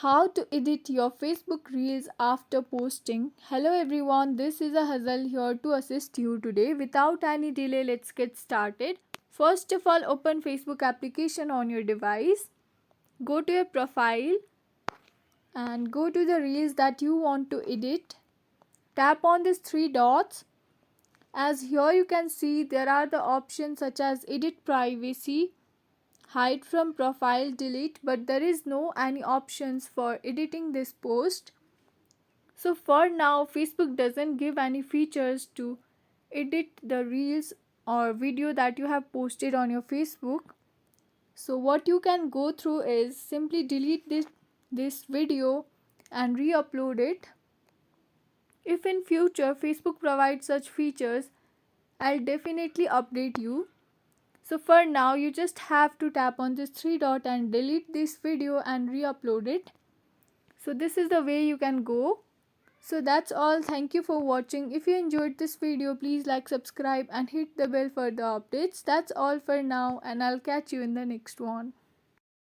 how to edit your Facebook Reels after posting. Hello everyone, this is a Hazal here to assist you today. Without any delay, let's get started. First of all, open Facebook application on your device. Go to your profile and go to the Reels that you want to edit. Tap on these three dots. As here you can see, there are the options such as edit privacy, hide from profile, delete, but there is no any options for editing this post. So for now, Facebook doesn't give any features to edit the reels or video that you have posted on your Facebook. So what you can go through is simply delete this video and re-upload it. If in future Facebook provides such features, I'll definitely update you. So for now, you just have to tap on this three dot and delete this video and re-upload it. So this is the way you can go. So that's all. Thank you for watching. If you enjoyed this video, please like, subscribe and hit the bell for the updates. That's all for now and I'll catch you in the next one.